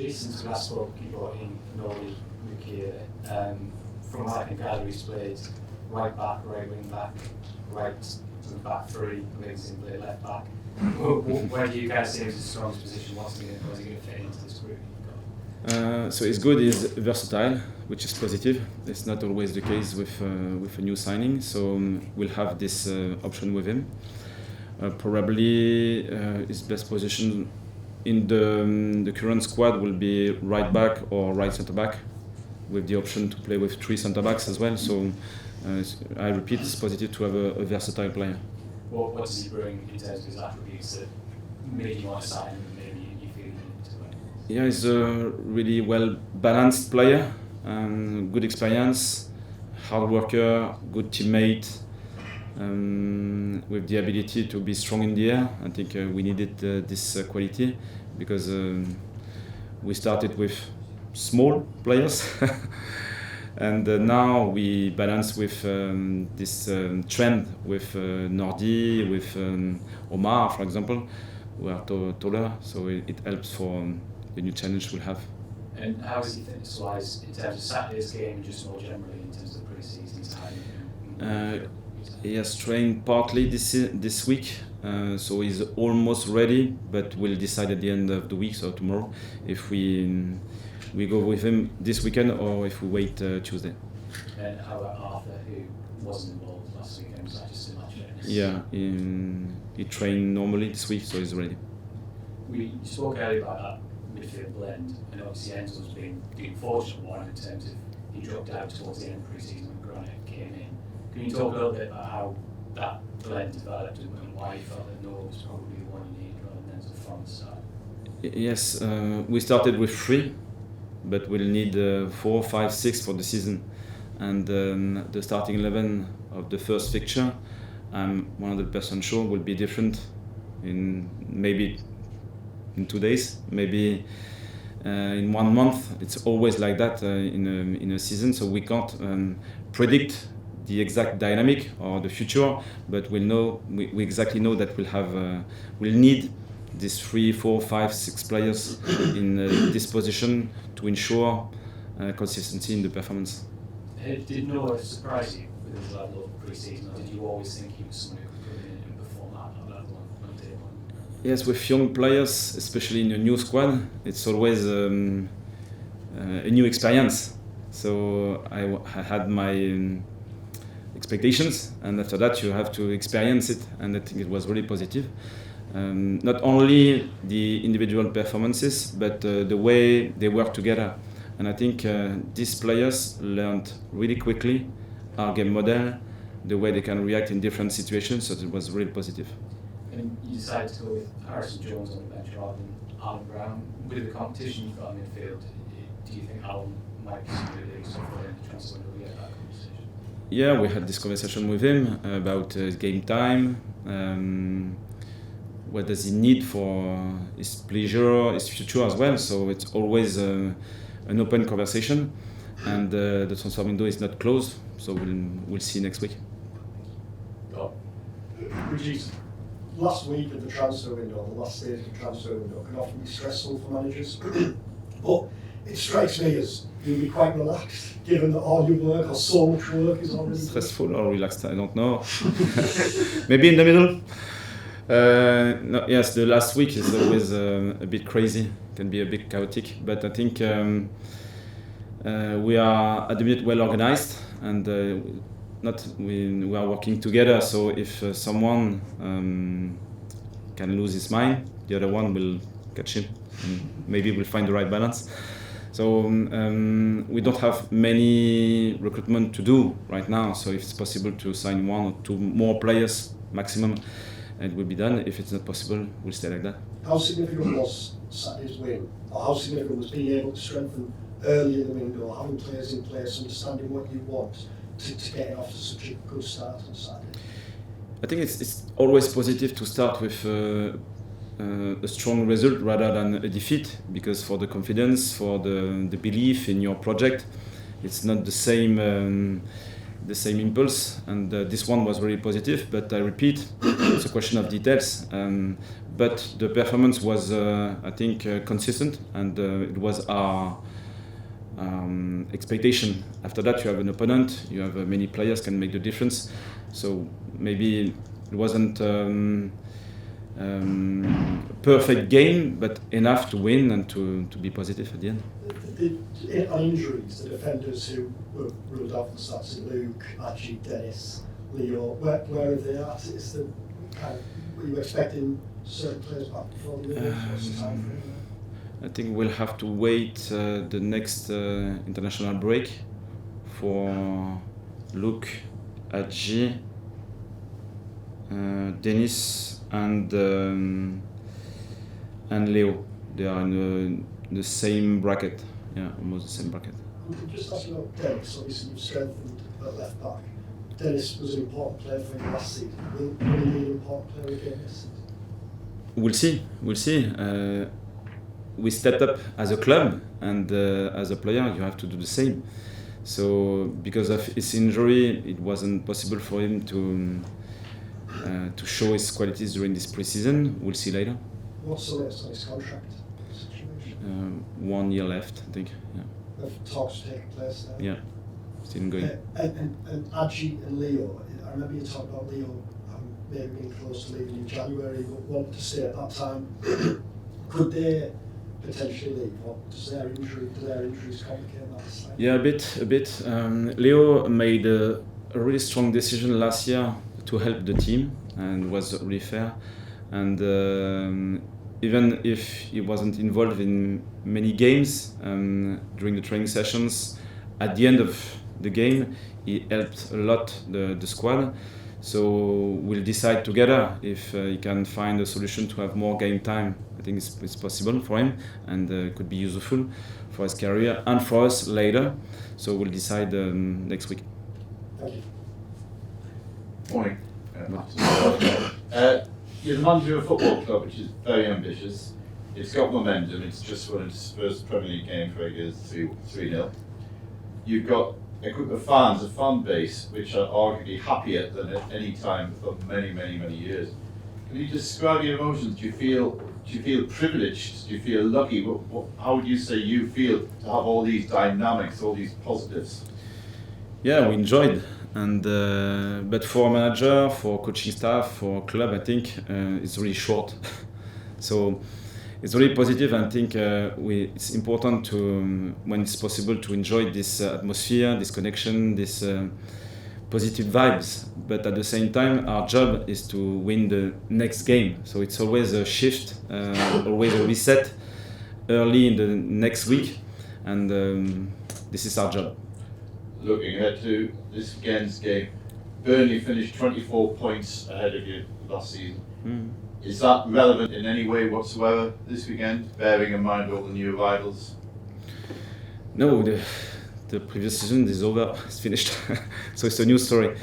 Since we last spoke, you brought in Nordi Mukir. From what I can gather, he's played right back, right wing back, right sort of back three, legs in play left back. Where do you guys see his strongest position? What's he going to fit into this group you've got? So he's good, he's versatile, which is positive. It's not always the case with a new signing, so we'll have this option with him. Probably his best position in the current squad will be right back or right centre back, with the option to play with 3 centre backs as well. So I repeat, it's positive to have a versatile player. What does he bring in terms of his attributes that maybe you want to sign him and maybe you feel you need to win? Yeah, he's a really well balanced player, good experience, hard worker, good teammate, with the ability to be strong in the air. I think we needed this quality because we started with small players and now we balance with this trend with Nordi, with Omar, for example, who are taller, so it helps for the new challenge we'll have. And how is he fitness-wise in terms of Saturday's game and just more generally in terms of the pre-season time? He has trained partly this week, so he's almost ready, but we'll decide at the end of the week, so tomorrow, if we go with him this weekend or if we wait Tuesday. And how about Arthur, who wasn't involved last weekend? Was that just too much fitness? Yeah, he trained normally this week, so he's ready. We spoke earlier about that midfield blend, and obviously Enzo's been the unfortunate one in terms of he dropped out towards the end of pre-season when Granit came in. Can you talk a little bit about how that blend developed and why you felt that Noah was probably the one you need rather than Enzo from the start? Yes, we started with 3, but we'll need 4, 5, 6 for the season. And the starting 11 of the first fixture, I'm 100% sure will be different in maybe in 2 days, maybe in 1 month. It's always like that in a season, so we can't predict the exact dynamic or the future, but we exactly know that we'll need these 3, 4, 5, 6 players in this position to ensure consistency in the performance. Did Noah surprise you with his level of pre-season, or did you always think he was someone who could come in and perform at that level on day one? Yes, with young players, especially in a new squad, it's always a new experience. So I had my expectations, and after that you have to experience it, and I think it was really positive. Not only the individual performances, but the way they work together. And I think these players learned really quickly our game model, the way they can react in different situations, so it was really positive. And you decided to go with Harrison Jones on the bench rather than Alan Brown. With the competition you've got in midfield, do you think Alan might be somebody that is for in the transfer window? We had that conversation. Yeah, we had this conversation with him about game time. What does he need for his pleasure, his future as well? So it's always an open conversation, and the transfer window is not closed, so we'll see next week. Regis, last week of the transfer window, the last stage of the transfer window, can often be stressful for managers. But it strikes me as you'll be quite relaxed, given that all your work or so much work is already stressful or relaxed, I don't know. Maybe in the middle. No, yes, the last week is always a bit crazy, can be a bit chaotic, but I think we are at the minute well organized, and we are working together, so if someone can lose his mind, the other one will catch him, and maybe we'll find the right balance. So we don't have many recruitment to do right now, so if it's possible to sign 1 or 2 more players maximum, it will be done. If it's not possible, we'll stay like that. How significant was Saturday's win, or how significant was being able to strengthen early in the window, having players in place, understanding what you want to get off to such a good start on Saturday? I think it's always positive to start with a strong result rather than a defeat, because for the confidence, for the belief in your project, it's not the same impulse, and this one was very positive, but I repeat, it's a question of details, but the performance was, I think, consistent, and it was our expectation. After that, you have an opponent, you have many players can make the difference. So maybe it wasn't perfect game, but enough to win and to be positive at the end. On injuries, the defenders who were ruled out for the start, so Luke, Adji, Dennis, Leo, where are they at? Is the were you expecting certain players back before the What's the time frame there? I think we'll have to wait the next international break for Luke, Adji, Dennis, and Leo. They are in the same bracket. Yeah, almost the same bracket. Just asking about Dennis, obviously you've strengthened at left back. Dennis was an important player for him last season. Will he be an important player again this season? We'll see. We stepped up as a club, and as a player, you have to do the same. So, because of his injury, it wasn't possible for him to show his qualities during this pre-season. We'll see later. What's the latest on his contract situation? 1 year left, I think. Yeah. Have talks taken place now? Yeah. Still going. And Adji and Leo, I remember you talking about Leo maybe being close to leaving in January, but wanted to stay at that time. Could they potentially leave, or do their injuries complicate that slightly? Yeah, a bit. Leo made a really strong decision last year to help the team, and was really fair. And even if he wasn't involved in many games during the training sessions, at the end of the game, he helped a lot the squad. So we'll decide together if he can find a solution to have more game time. I think it's possible for him, and could be useful for his career and for us later. So we'll decide next week. Thank you. Morning. You're the manager of a football club which is very ambitious. It's got momentum. It's just won its first Premier League game for Eggers 3-0. You've got a group of fans, a fan base, which are arguably happier than at any time for many, many, many years. Can you describe your emotions? Do you feel privileged? Do you feel lucky? How would you say you feel to have all these dynamics, all these positives? Yeah, we enjoyed, and but for a manager, for coaching staff, for club, I think it's really short. So it's really positive. I think it's important to, when it's possible, to enjoy this atmosphere, this connection, this positive vibes. But at the same time, our job is to win the next game. So it's always a shift, always a reset early in the next week, and this is our job. Looking ahead to this weekend's game, Burnley finished 24 points ahead of you last season. Is that relevant in any way whatsoever this weekend, bearing in mind all the new arrivals? No, the previous season is over, it's finished. So it's a new story.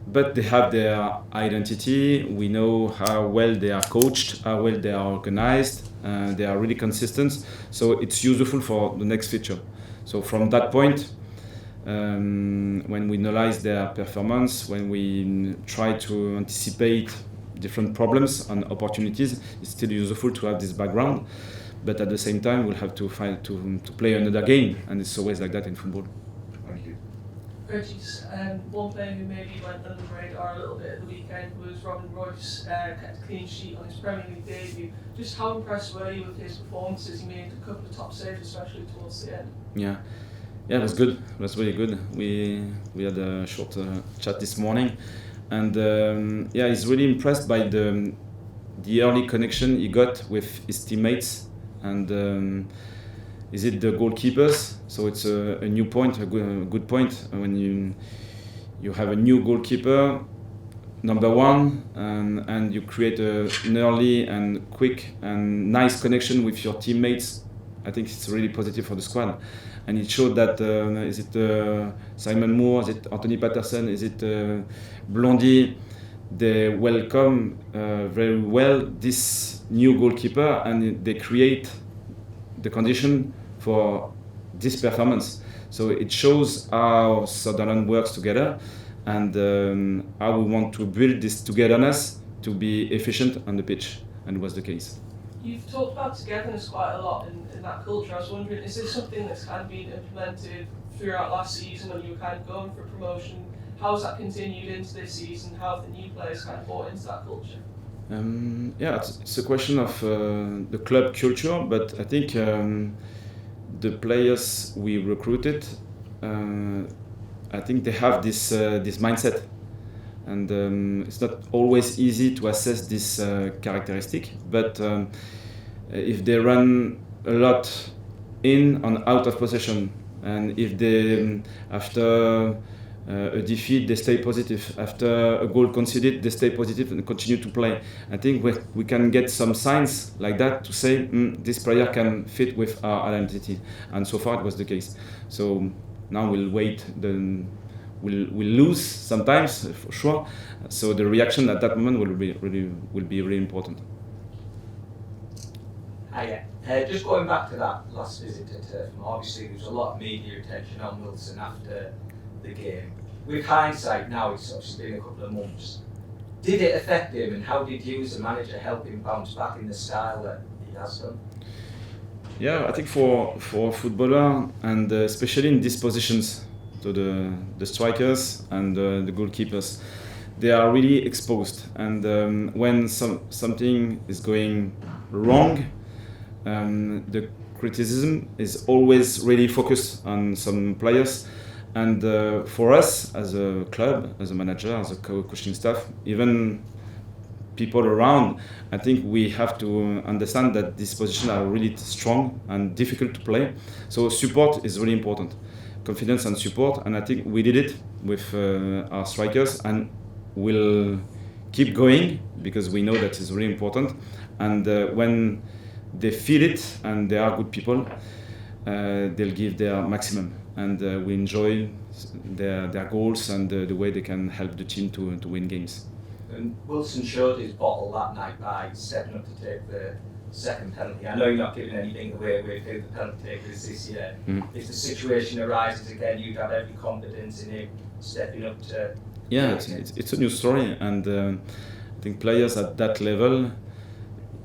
But they have their identity. We know how well they are coached, how well they are organized. They are really consistent. So it's useful for the next feature. So from that point, when we analyze their performance, when we try to anticipate different problems and opportunities, it's still useful to have this background. But at the same time, we'll have to find to play another game, and it's always like that in football. Thank you. Curtis, one player who maybe went under the radar a little bit at the weekend was Robin Royce, kept a clean sheet on his Premier League debut. Just how impressed were you with his performances? He made a couple of top saves, especially towards the end. Yeah, it was good. It was really good. We had a short chat this morning, and he's really impressed by the early connection he got with his teammates, and is it the goalkeepers? So it's a new point, a good point when you have a new goalkeeper, number one, and you create an early and quick and nice connection with your teammates. I think it's really positive for the squad, and it showed that is it Simon Moore, is it Anthony Patterson, is it Blondie? They welcome very well this new goalkeeper, and they create the condition for this performance. So it shows how Sunderland works together, and how we want to build this togetherness to be efficient on the pitch, and it was the case. You've talked about togetherness quite a lot in that culture. I was wondering, is this something that's kind of been implemented throughout last season when you were kind of going for promotion? How has that continued into this season? How have the new players kind of bought into that culture? Yeah, it's a question of the club culture, but I think the players we recruited, I think they have this mindset, and it's not always easy to assess this characteristic. But if they run a lot in and out of possession, and if they after a defeat they stay positive, after a goal conceded they stay positive and continue to play, I think we can get some signs like that to say this player can fit with our identity, and so far it was the case. So now we'll wait. We'll lose sometimes for sure. So the reaction at that moment will be really important. Hiya. Just going back to that last visit to Turf, obviously there was a lot of media attention on Wilson after the game. With hindsight now, it's obviously been a couple of months. Did it affect him, and how did you as a manager help him bounce back in the style that he has done? Yeah, I think for a footballer, and especially in these positions, to the strikers and the goalkeepers, they are really exposed. And when something is going wrong, the criticism is always really focused on some players. And for us as a club, as a manager, as a coaching staff, even people around, I think we have to understand that these positions are really strong and difficult to play. So support is really important. Confidence and support, and I think we did it with our strikers, and we'll keep going because we know that is really important. And when they feel it and they are good people, they'll give their maximum, and we enjoy their goals and the way they can help the team to win games. And Wilson showed his bottle that night by stepping up to take the second penalty. I know you're not giving anything away with who the penalty taker is this year. If the situation arises again, you'd have every confidence in him stepping up to... Yeah, it's a new story, and I think players at that level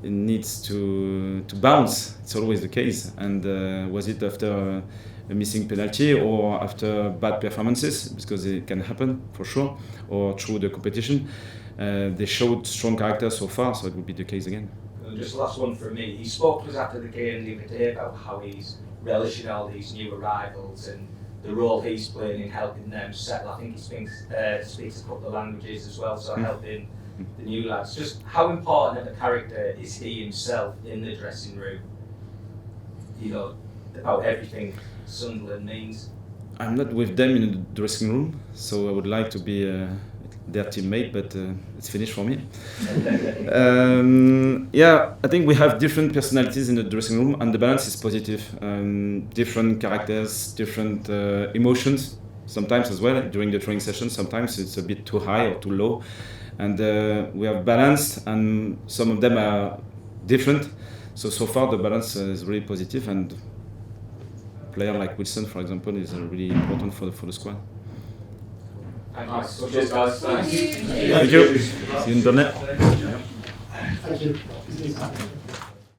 needs to bounce. It's always the case. And was it after a missing penalty or after bad performances, because it can happen for sure, or through the competition, they showed strong character so far, so it would be the case again. Just last one from me. He spoke to us after the game the other day about how he's relishing all these new arrivals and the role he's playing in helping them settle. I think he speaks a couple of languages as well, so helping the new lads. Just how important of a character is he himself in the dressing room? You know, about everything Sunderland means. I'm not with them in the dressing room, so I would like to be their teammate, but it's finished for me. Yeah, I think we have different personalities in the dressing room, and the balance is positive. Different characters, different emotions, sometimes as well during the training session. Sometimes it's a bit too high or too low, and we have balanced, and some of them are different. So far the balance is really positive, and a player like Wilson, for example, is really important for the squad. Thank you. Cheers, guys. Thank you. See you in Burnley. Thank you.